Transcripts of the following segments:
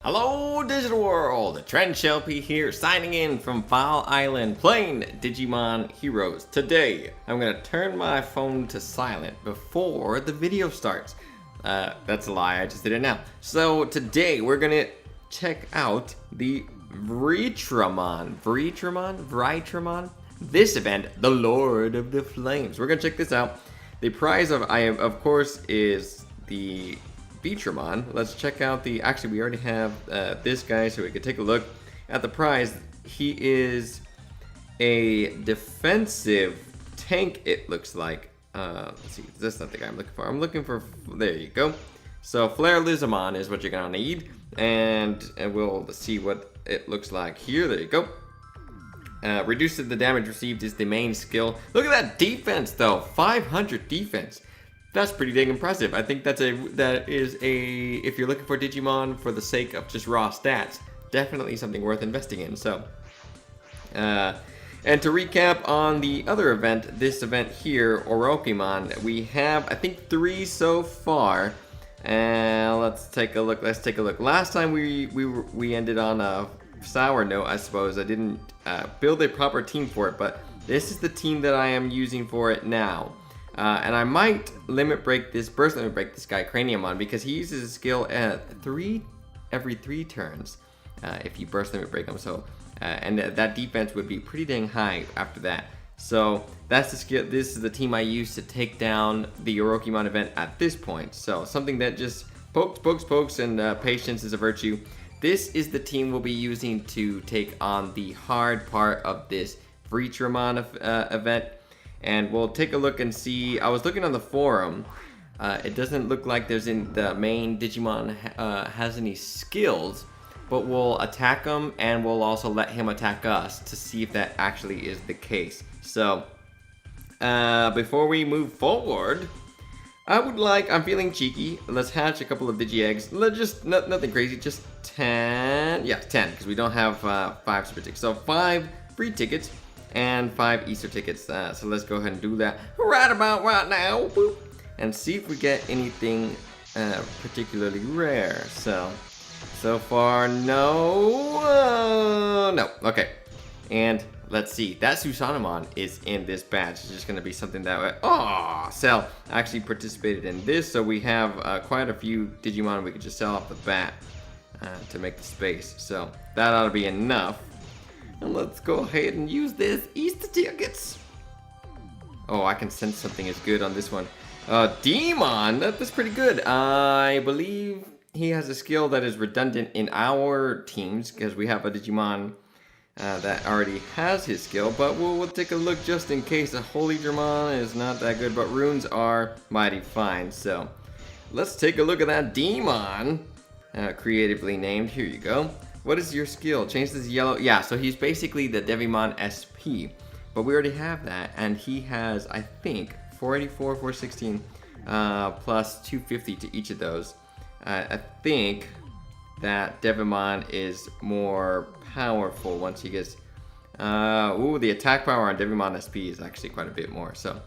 Hello digital world, Trent Shelby here signing in from File Island playing Digimon Heroes. Today, I'm gonna turn my phone to silent before the video starts. That's a lie, I just did it now. So today, we're gonna check out the Vritramon? This event, the Lord of the Flames. We're gonna check this out. The prize of course, is the Vritramon. Let's check out the, actually we already have this guy, so we can take a look at the prize. He is a defensive tank, it looks like. Let's see, that's not the guy I'm looking for. I'm looking for, there you go. So Vritramon is what you're gonna need, and we'll see what it looks like here. There you go. Reduces the damage received is the main skill. Look at that defense though, 500 defense. That's pretty dang impressive. I think that is a, if you're looking for Digimon for the sake of just raw stats, definitely something worth investing in. So, and to recap on the other event, this event here, Orokimon, we have, I think, 3 so far. And let's take a look. Last time we ended on a sour note, I suppose. I didn't build a proper team for it, but this is the team that I am using for it now. And I might burst limit break this guy Craniumon, because he uses a skill at every 3 turns if you burst limit break him. So and that defense would be pretty dang high after that. So that's the skill. This is the team I use to take down the Orokimon event at this point. So something that just pokes, and patience is a virtue. This is the team we'll be using to take on the hard part of this Vritramon event. And we'll take a look and see. I was looking on the forum. It doesn't look like there's in the main Digimon has any skills, but we'll attack him and we'll also let him attack us to see if that actually is the case. So before we move forward, I'm feeling cheeky. Let's hatch a couple of Digi eggs. Let's just nothing crazy, just 10. Yeah, 10 because we don't have 5 super tickets. So 5 free tickets and 5 Easter tickets. So let's go ahead and do that right now. Boop, and see if we get anything particularly rare. So far, no. Okay, and let's see. That Susanamon is in this batch. It's just gonna be something that Cell actually participated in this, so we have quite a few Digimon we could just sell off the bat to make the space. So that ought to be enough. And let's go ahead and use this Easter tickets. Oh, I can sense something is good on this one. Demon, that's pretty good. I believe he has a skill that is redundant in our teams because we have a Digimon that already has his skill. But we'll take a look just in case. A Holy Dramon is not that good, but runes are mighty fine. So let's take a look at that Demon, creatively named. Here you go. What is your skill? Change this yellow. Yeah, so he's basically the Devimon SP. But we already have that. And he has, I think, 484, 416, plus 250 to each of those. I think that Devimon is more powerful once he gets... the attack power on Devimon SP is actually quite a bit more. So,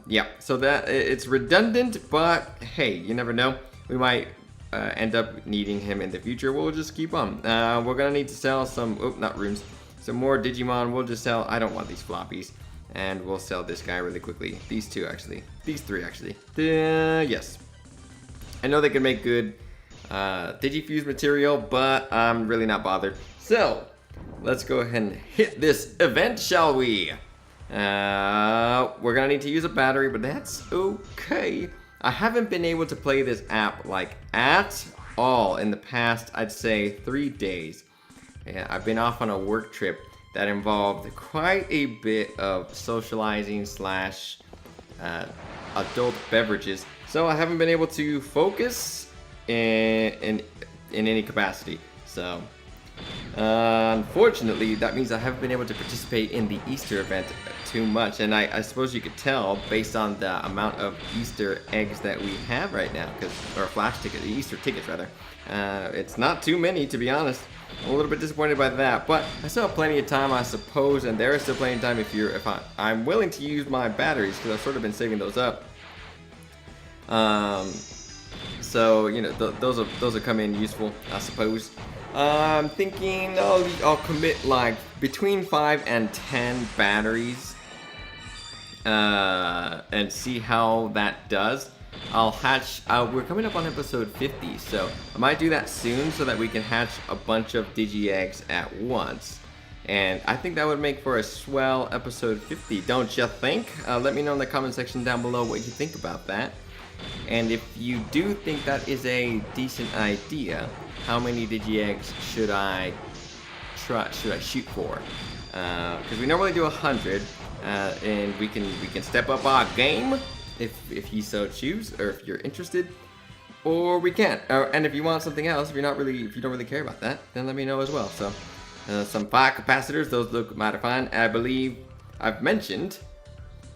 yeah. So that it's redundant, but hey, you never know. We might... end up needing him in the future. We'll just keep on. We're gonna need to sell some, not runes, some more Digimon. We'll just sell, I don't want these floppies, and we'll sell this guy really quickly. These 3 actually. Yes, I know they can make good Digifuse material, but I'm really not bothered. So let's go ahead and hit this event, shall we? We're gonna need to use a battery, but that's okay. I haven't been able to play this app like at all in the past, I'd say 3 days. Yeah, I've been off on a work trip that involved quite a bit of socializing slash adult beverages. So I haven't been able to focus in any capacity. So unfortunately, that means I haven't been able to participate in the Easter event too much, and I suppose you could tell based on the amount of Easter eggs that we have right now, or flash tickets, Easter tickets rather. It's not too many, to be honest. I'm a little bit disappointed by that, but I still have plenty of time, I suppose, and there is still plenty of time if I'm willing to use my batteries, because I've sort of been saving those up. So you know those will come in useful, I suppose. I'm thinking I'll commit like between 5 and 10 batteries, and see how that does. I'll hatch. We're coming up on episode 50, so I might do that soon so that we can hatch a bunch of Digi eggs at once. And I think that would make for a swell episode 50, don't you think? Let me know in the comment section down below what you think about that. And if you do think that is a decent idea, how many Digi eggs should I shoot for? Because we normally do 100, and we can step up our game if you so choose, or if you're interested, or we can't. And if you want something else, if you don't really care about that, then let me know as well. So. Some fire capacitors, those look mighty fine. I believe I've mentioned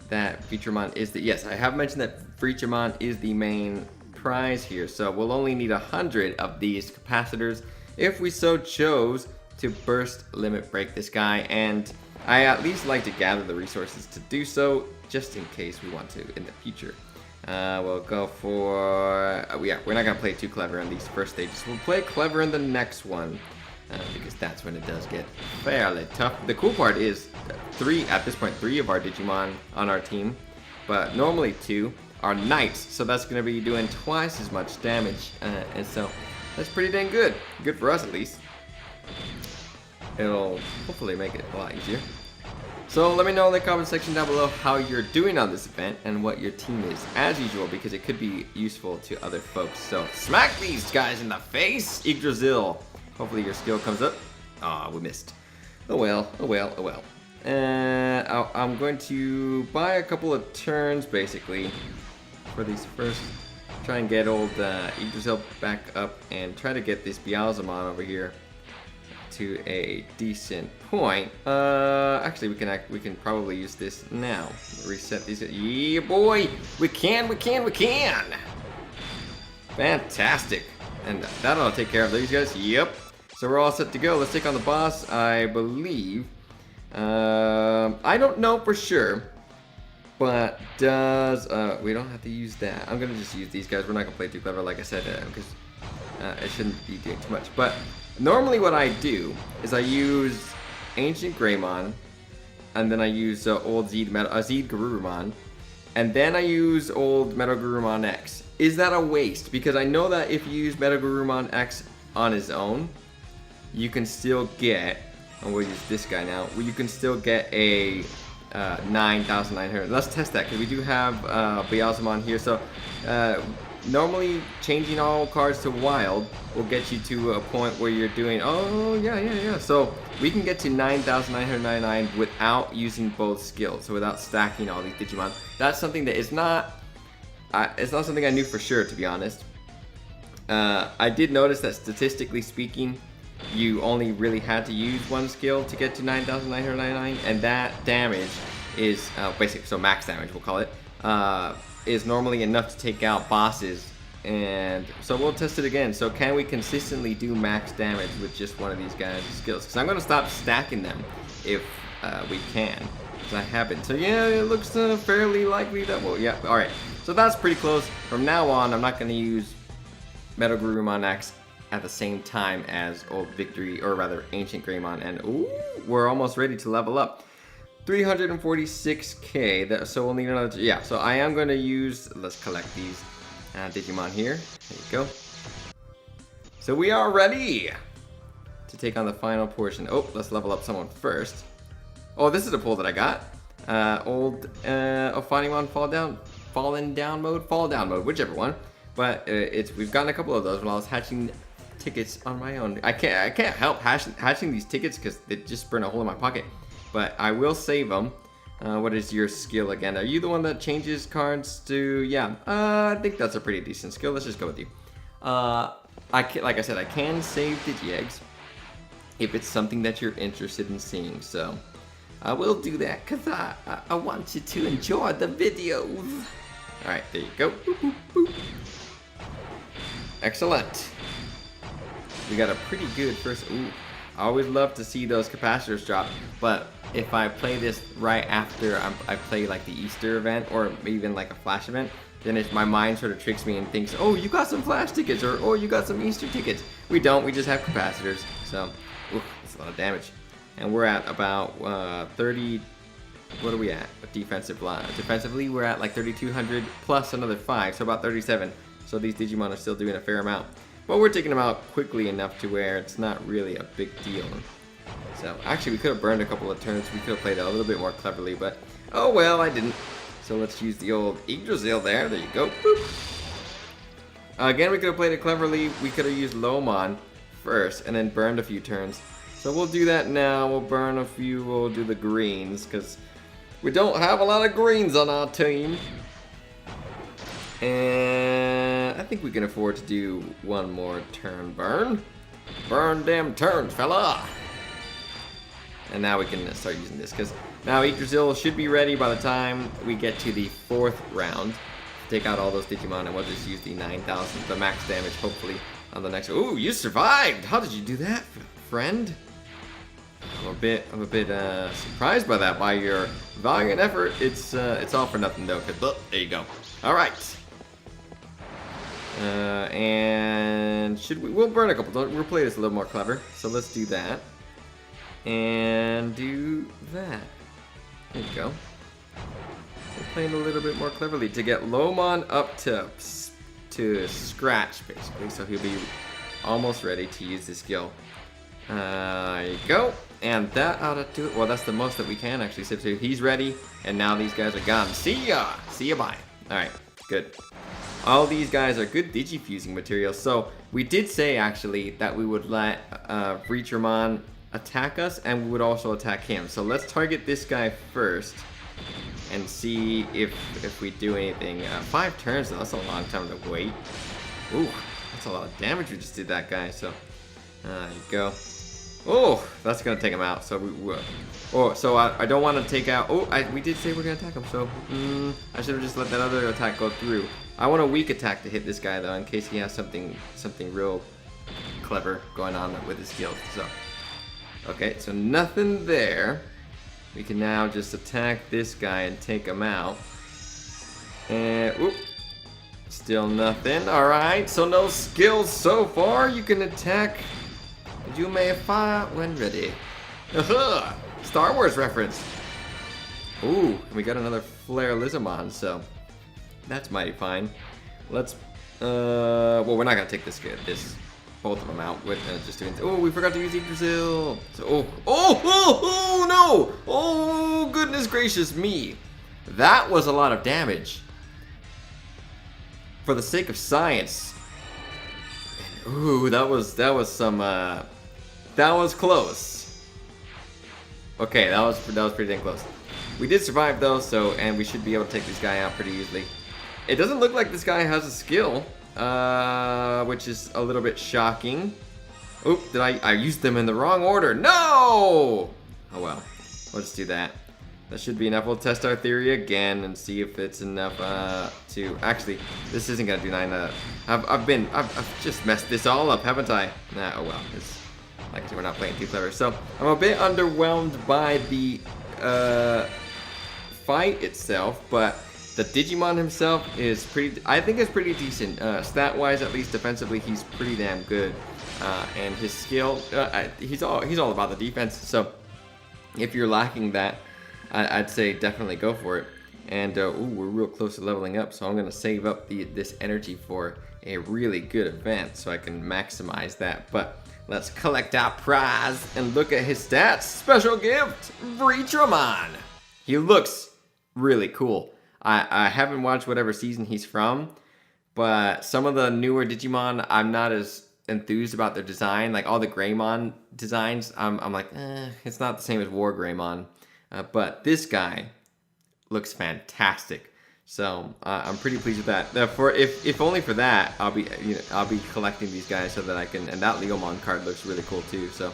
that Vritramon is the, yes, I have mentioned that Vritramon is the main prize here. So we'll only need 100 of these capacitors if we so chose to burst limit break this guy. And I at least like to gather the resources to do so, just in case we want to in the future. We'll go for, yeah, we're not gonna play too clever in these first stages. We'll play clever in the next one. Because that's when it does get fairly tough. The cool part is at this point, 3 of our Digimon on our team, but normally 2 are knights, so that's going to be doing twice as much damage, and so that's pretty dang good. Good for us at least. It'll hopefully make it a lot easier. So let me know in the comment section down below how you're doing on this event and what your team is, as usual, because it could be useful to other folks. So smack these guys in the face, Yggdrasil. Hopefully your skill comes up. Aw, we missed. Oh well, oh well, oh well. I'm going to buy a couple of turns, basically, for these first. Try and get old Yggdrasil back up and try to get this Beelzemon over here to a decent point. Actually, we can probably use this now. Reset these. Yeah, boy! We can! Fantastic! And that'll take care of these guys. Yep. So we're all set to go. Let's take on the boss, I believe. I don't know for sure, but does we don't have to use that. I'm gonna just use these guys. We're not gonna play too clever, like I said, because it shouldn't be doing too much. But normally, what I do is I use Ancient Greymon, and then I use old Zed Garurumon, and then I use old Metal Garurumon X. Is that a waste? Because I know that if you use Metal Garurumon X on his own, you can still get, and we'll use this guy now, you can still get a 9,900. Let's test that, because we do have Beelzemon here. So normally changing all cards to wild will get you to a point where you're doing, oh yeah. So we can get to 9,999 without using both skills, so without stacking all these Digimon. That's something that is not, it's not something I knew for sure, to be honest. I did notice that statistically speaking, you only really had to use one skill to get to 9,999, and that damage is basically, so max damage we'll call it, is normally enough to take out bosses. And so we'll test it again. So can we consistently do max damage with just one of these guys' skills? Because I'm going to stop stacking them if we can, because I haven't. So yeah, it looks fairly likely that we'll, yeah, alright. So that's pretty close. From now on, I'm not going to use Metal Garurumon X at the same time as old Victory, or rather Ancient Greymon, and ooh, we're almost ready to level up. 346k, so we'll need another, yeah, so I am going to use, let's collect these Digimon here. There you go. So we are ready to take on the final portion. Oh, let's level up someone first. Oh, this is a pull that I got. Old Fighting on fall down mode, whichever one. But we've gotten a couple of those when I was hatching tickets on my own. I can't help hatching these tickets because they just burn a hole in my pocket. But I will save them. What is your skill again? Are you the one that changes cards to? Yeah, I think that's a pretty decent skill. Let's just go with you. Like I said, I can save Digi-Eggs if it's something that you're interested in seeing. So I will do that because I want you to enjoy the videos. All right, there you go. Boop, boop, boop. Excellent. We got a pretty good first. Ooh, I always love to see those capacitors drop, but if I play this right after I play like the Easter event or even like a flash event, then my mind sort of tricks me and thinks, oh, you got some flash tickets, or oh, you got some Easter tickets. We don't, we just have capacitors. So, oof, that's a lot of damage. And we're at about 30, what are we at? Defensive line. Defensively, we're at like 3,200 plus another 5, so about 37. So these Digimon are still doing a fair amount. But we're taking them out quickly enough to where it's not really a big deal. So, actually, we could have burned a couple of turns. We could have played it a little bit more cleverly, but oh well, I didn't. So let's use the old Yggdrasil there. There you go. Boop. Again, we could have played it cleverly. We could have used Lomon first and then burned a few turns. So we'll do that now. We'll burn a few. We'll do the greens because we don't have a lot of greens on our team. And I think we can afford to do one more turn burn. Burn them turns, fella. And now we can start using this because now Yggdrasil should be ready by the time we get to the 4th round. Take out all those Digimon and we'll just use the 9,000, the max damage, hopefully, on the next. Ooh, you survived! How did you do that, friend? I'm a bit surprised by that, by your valiant effort. It's all for nothing though. Cause there you go. All right. And we'll burn a couple. We'll play this a little more clever. So let's do that. And do that. There you go. We're playing a little bit more cleverly to get Lomon up to scratch, basically. So he'll be almost ready to use the skill. There you go. And that ought to do it. Well, that's the most that we can actually sip to. He's ready, and now these guys are gone. See ya! See ya, bye. Alright, good. All these guys are good Digifusing materials. So we did say, actually, that we would let Vritramon attack us, and we would also attack him. So let's target this guy first and see if we do anything. 5 turns, though, that's a long time to wait. Ooh, that's a lot of damage we just did that guy. So there you go. Oh, that's gonna take him out. So so I don't want to take out. Oh, we did say we're gonna attack him. So I should have just let that other attack go through. I want a weak attack to hit this guy though, in case he has something real clever going on with his skills. So. Okay, so nothing there. We can now just attack this guy and take him out. And, whoop. Still nothing. Alright, so no skills so far. You can attack. You may fire when ready. Aha! Star Wars reference. Ooh, and we got another Flare Lizamon, so that's mighty fine. Let's, well, we're not gonna take this both of them out with just doing. Oh, we forgot to use Yggdrasil. So, oh no! Oh goodness gracious me! That was a lot of damage. For the sake of science. Ooh, that was some. That was close. Okay, that was pretty dang close. We did survive though, so and we should be able to take this guy out pretty easily. It doesn't look like this guy has a skill. Which is a little bit shocking. Oop, did I used them in the wrong order? No! Oh well, we'll just do that. That should be enough. We'll test our theory again and see if it's enough to actually. This isn't gonna do 9. I've just messed this all up, haven't I? Nah, oh well. It's like we're not playing too clever. So I'm a bit underwhelmed by the fight itself, but. The Digimon himself is I think is pretty decent. Stat-wise, at least defensively, he's pretty damn good. And his skill, he's all about the defense. So if you're lacking that, I'd say definitely go for it. And ooh, we're real close to leveling up, so I'm gonna save up this energy for a really good event so I can maximize that. But let's collect our prize and look at his stats. Special gift, Vritramon. He looks really cool. I haven't watched whatever season he's from, but some of the newer Digimon, I'm not as enthused about their design. Like all the Greymon designs, I'm like, it's not the same as War Greymon. But this guy looks fantastic. So I'm pretty pleased with that. If only for that, I'll be collecting these guys so that I can. And that Leomon card looks really cool too. So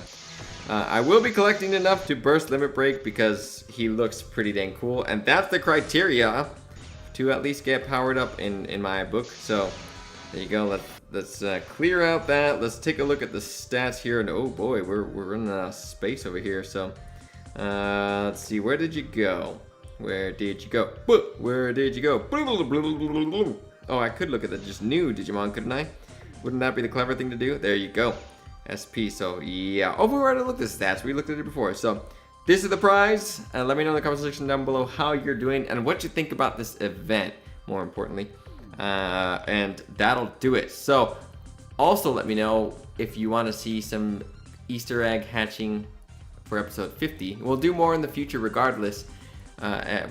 I will be collecting enough to burst Limit Break because he looks pretty dang cool, and that's the criteria to at least get powered up in my book. So there you go. Let's clear out that. Let's take a look at the stats here, and oh boy, we're running out of space over here. So let's see, where did you go? Where did you go? Where did you go? Oh, I could look at the just new Digimon, couldn't I? Wouldn't that be the clever thing to do? There you go. SP, so yeah. Oh, we already looked at the stats. We looked at it before. So this is the prize. Let me know in the comment section down below how you're doing and what you think about this event, more importantly. And that'll do it. So also let me know if you want to see some Easter egg hatching for episode 50. We'll do more in the future regardless. At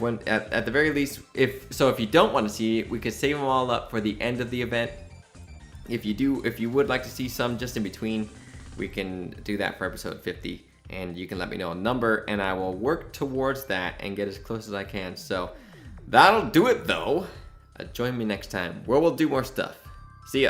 the very least, if you don't want to see it, we could save them all up for the end of the event. If you would like to see some just in between, we can do that for episode 50, and you can let me know a number, and I will work towards that and get as close as I can. So that'll do it though. Join me next time where we'll do more stuff. See ya.